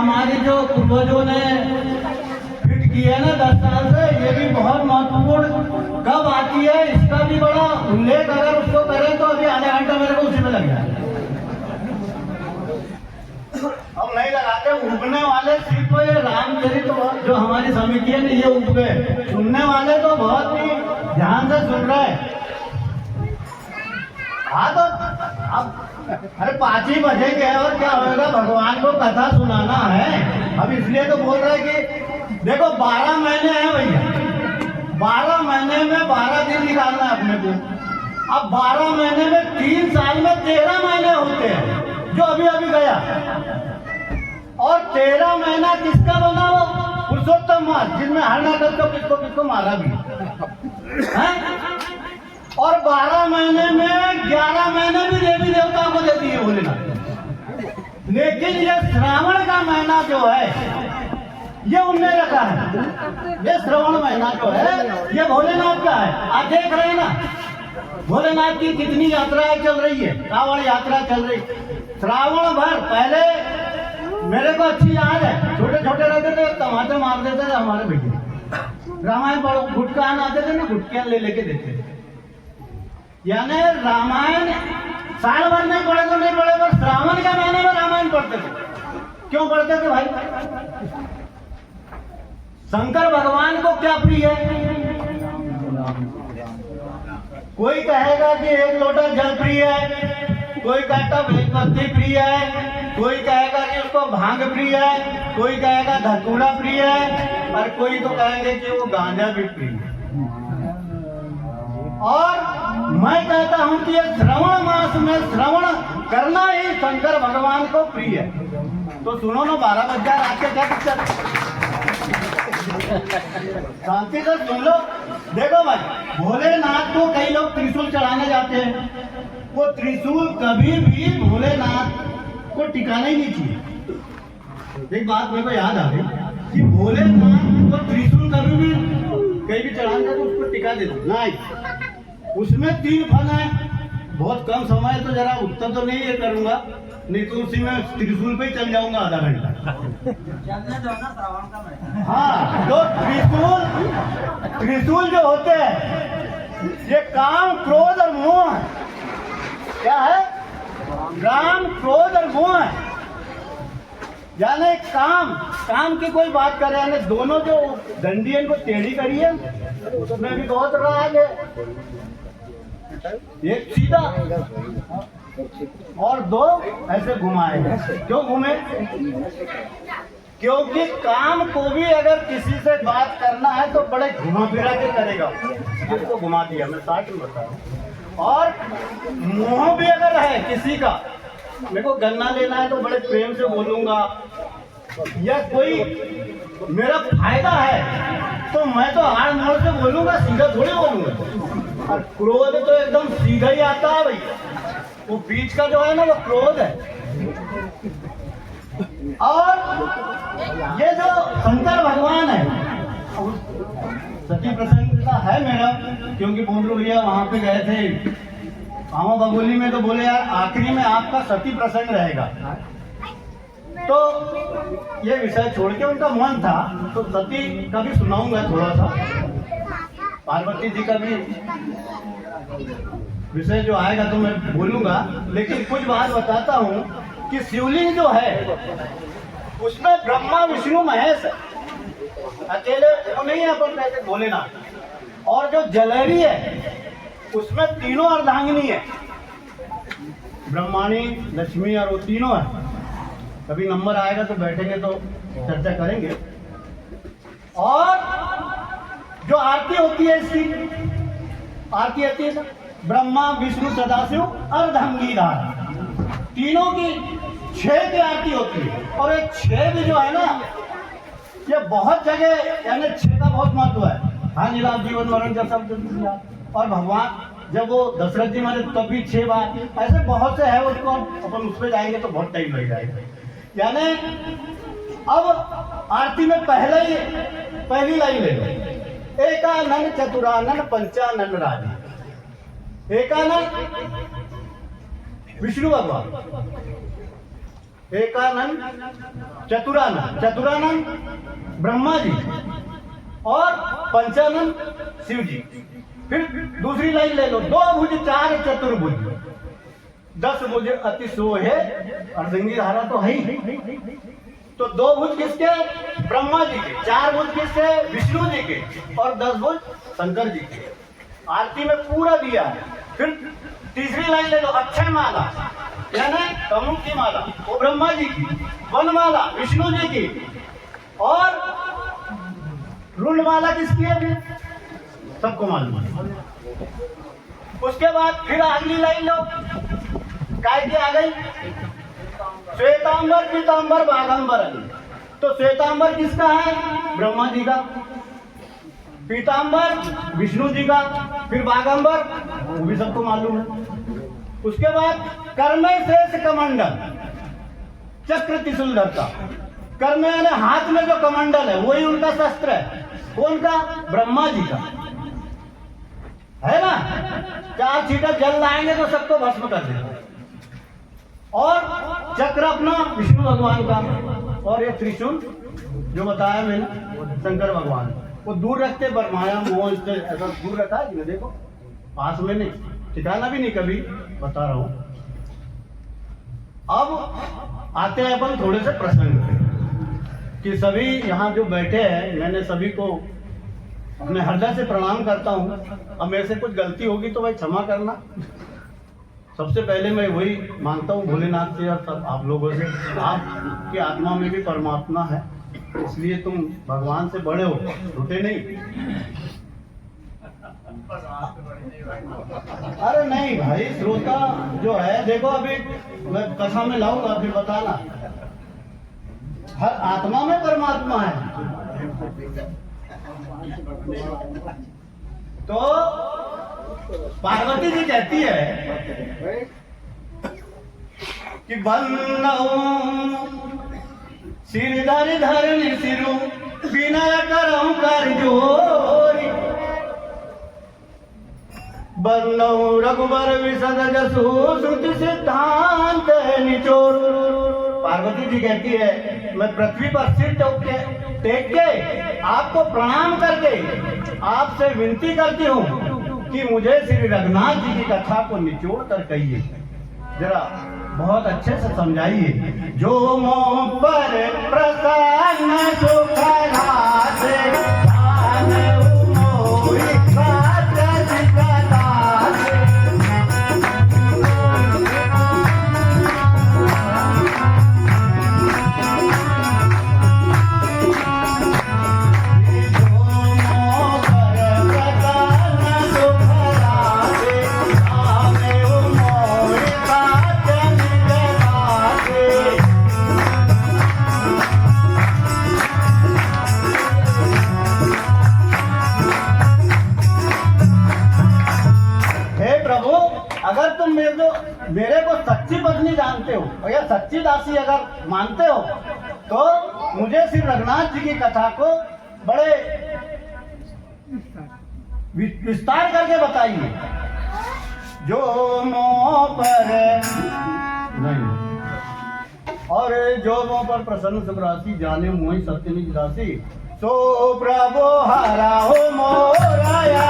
हमारे जो पूर्वजों ने फिट की है ना 10 साल से, ये भी बहुत महत्वपूर्ण कब आती है इसका भी बड़ा उल्लेख अगर उसको करें तो अभी आधा घंटा मेरे को उसी में लग जाए। अब नहीं लगाते, उगने वाले सिर्फ ये रामचरित जो हमारी समिति है ना ये उग गए, सुनने वाले तो बहुत ही ध्यान से सुन रहे हैं। हाँ तो अब अरे 5 ही बजे गए और क्या होगा, भगवान को कथा सुनाना है। अब इसलिए तो बोल रहे कि देखो 12 महीने हैं भैया, 12 महीने में 12 दिन निकालना है अपने को। अब 12 महीने में 3 साल में 13 महीने होते हैं जो अभी अभी गया, और 13 महीना किसका बना वो पुरुषोत्तम मास, जिसमें हर नगर को किसको किसको मारा भी है। और 12 महीने में 11 महीने भी देवी देवताओं को दे दिए भोलेनाथ। लेकिन ये श्रावण का महीना जो है ये उनने रखा है, ये श्रावण महीना जो है ये भोलेनाथ का है। आप देख रहे हैं ना भोलेनाथ की कितनी यात्राएं चल रही है, श्रावण यात्रा चल रही। श्रावण भर पहले मेरे को अच्छी याद है, छोटे छोटे रहते थे टमाटर मार देते थे हमारे भैया, रामायण पढ़ो, गुटकान आते थे ना, गुटकियां ले लेके देते थे। यानी रामायण साल भर नहीं पढ़े तो नहीं पढ़े, पर श्रावण के महीने में रामायण पढ़ते थे। क्यों पढ़ते थे भाई? शंकर भगवान को क्या प्रिय है? कोई कहेगा कि 1 लोटा जल प्रिय है, कोई कहता बेलपत्ती प्रिय है, कोई कहेगा कि उसको भांग प्रिय है, कोई कहेगा धतूरा प्रिय है, और कोई तो कहेंगे कि वो गांजा भी प्रिय है। और मैं कहता हूं कि ये श्रवण मास में श्रवण करना ही शंकर भगवान को प्रिय है। तो सुनो ना, 12 बज जाए रात के, क्या पिक्चर शांति से सुन लो। देखो भाई, भोलेनाथ को कई लोग त्रिशूल चढ़ाने जाते हैं, वो त्रिशूल कभी भी भोलेनाथ को टिकाना ही नहीं चाहिए। एक बात मेरे को याद आ गई कि भोलेनाथ को त्रिशूल कभी भी कहीं भी चढ़ाने तो उसको टिका देते नहीं। उसमें 3 फन है, बहुत कम समय तो जरा उत्तर तो नहीं ये करूंगा, नहीं तो उसी में त्रिशूल पे ही चल जाऊंगा आधा घंटा। हाँ, तो त्रिशूल जो होते हैं ये काम क्रोध और मोह है। क्या है? काम क्रोध और मोह है। यानी काम की कोई बात करे, यानी दोनों जो दंडियन को टेढ़ी करी है उसमें भी बहुत राग है। एक सीधा और 2 ऐसे घुमाए। क्यों घूमे? क्योंकि काम को भी अगर किसी से बात करना है तो बड़े घुमा फिरा के करेगा। जिसको घुमा दिया, मैं 60 में बता रहा हूं। और मोह भी अगर है किसी का, मेरे को गन्ना लेना है तो बड़े प्रेम से बोलूंगा, या कोई मेरा फायदा है तो मैं तो हाड़ मोड़ से बोलूंगा, सीधा थोड़ी बोलूंगा। और क्रोध तो एकदम सीधा ही आता है भैया, वो बीच का जो है ना वो क्रोध है। और ये जो शंकर भगवान है, सती प्रसंग का है मेरा, क्योंकि बोलो भैया वहां पे गए थे आमा बगोली में, तो बोले यार आखिरी में आपका सती प्रसंग रहेगा। तो ये विषय छोड़ के उनका मन था, तो सती का भी सुनाऊंगा थोड़ा सा, पार्वती जी का भी विषय जो आएगा तो मैं बोलूंगा। लेकिन कुछ बात बताता हूँ कि शिवलिंग जो है उसमें ब्रह्मा विष्णु महेश अकेले वो नहीं है, अपन कहते भोलेनाथ। और जो जलेरी है उसमें तीनों अर्धांगिनी है, ब्रह्माणी, लक्ष्मी और वो तीनों है। कभी नंबर आएगा तो बैठेंगे तो चर्चा करेंगे। और जो आरती होती है इसकी, आरती होती है ना, ब्रह्मा विष्णु सदाशिव अर्धांगीधार, तीनों की 6 की आरती होती है। और ये 6 भी जो है ना, ये बहुत जगह यानी 6 का बहुत महत्व है। हाँ नीलाभ जीवन मरण का सब। और भगवान जब वो दशरथ जी मारे तब भी 6 बार, ऐसे बहुत से है, उसको अपन उस पर जाएंगे तो बहुत टाइम लग जाएगा। यानी अब आरती में पहली लाइन ले लो, एकानन चतुरानन पंचानन राजी। एकानन विष्णु भगवान, एकानंद, चतुरानंद, चतुरानंद ब्रह्मा जी और पंचानंद शिव जी। फिर दूसरी लाइन ले लो, 2 भुज 4 चतुर्भुज, 10 भुज अति सोहे, अर्धंगी धारा तो है ही। तो 2 भुज किसके? ब्रह्मा जी के। 4 भुज किसके? विष्णु जी के। और 10 भुज शंकर जी के। आरती में पूरा दिया है। फिर तीसरी लाइन ले लो, अक्षय माला यानी तमुक की माला, वो ब्रह्मा जी की। वनमाला विष्णु जी की। और रुंडमाला किसकी है? फिर सबको मालूम है। उसके बाद फिर अगली लाइन लो, काय की आ गई? श्वेतांबर, पीतांबर, बागंबर। तो श्वेतांबर किसका है? ब्रह्मा जी का। पीतांबर विष्णु जी का। फिर बागंबर वो भी सबको मालूम है। उसके बाद कर्मय शेष कमंडल, चक्र त्रिशूल धरता। कर्म यानी हाथ में जो कमंडल है वही उनका शस्त्र है। कौन का? ब्रह्मा जी का, है ना। 4 छींटे जल लाएंगे तो सबको भस्म कर देंगे। और चक्र अपना विष्णु भगवान का। और ये त्रिशूल जो बताया मैंने शंकर भगवान, वो दूर रखते बरमाया मोह से, ऐसा दूर रखा है कि देखो, पास में नहीं, ठिकाना भी नहीं कभी, बता रहा हूं। अब आते हैं अपन थोड़े से प्रसंग पे कि सभी यहाँ जो बैठे हैं, मैंने सभी को अपने हृदय से प्रणाम करता हूँ। अब मेरे से कुछ गलती होगी तो भाई क्षमा करना। सबसे पहले मैं वही मांगता हूँ भोलेनाथ से और सब आप लोगों से, आपकी आत्मा में भी परमात्मा है, इसलिए तुम भगवान से बड़े हो, झूठे नहीं। अरे नहीं भाई, श्रोता जो है, देखो अभी मैं कथा में लाऊंगा फिर बताना, हर आत्मा में परमात्मा है। तो पार्वती जी कहती है कि बन्नऊ सिरधर धरनी सिरु विनय करऊं कर जोरी, बन्नऊ रघुबर विशद जसु श्रुति सिद्धांत निचोर। पार्वती जी कहती है मैं पृथ्वी पर सिर टेक के आपको प्रणाम करके आपसे विनती करती हूँ कि मुझे श्री रघुनाथ जी की कथा को निचोड़ कर कहिए, जरा बहुत अच्छे से समझाइए। जो मोह पर प्रसन्न सुख रासे, अगर तुम मेरे को सच्ची पत्नी जानते हो या सच्ची दासी अगर मानते हो तो मुझे श्री रघुनाथ जी की कथा को बड़े विस्तार करके बताइए। जो मोह पर नहीं और जो मोह पर प्रसन्न सब राशि, जाने मोहि सत्य निज दासी, सो प्रभु हरा हो मोराया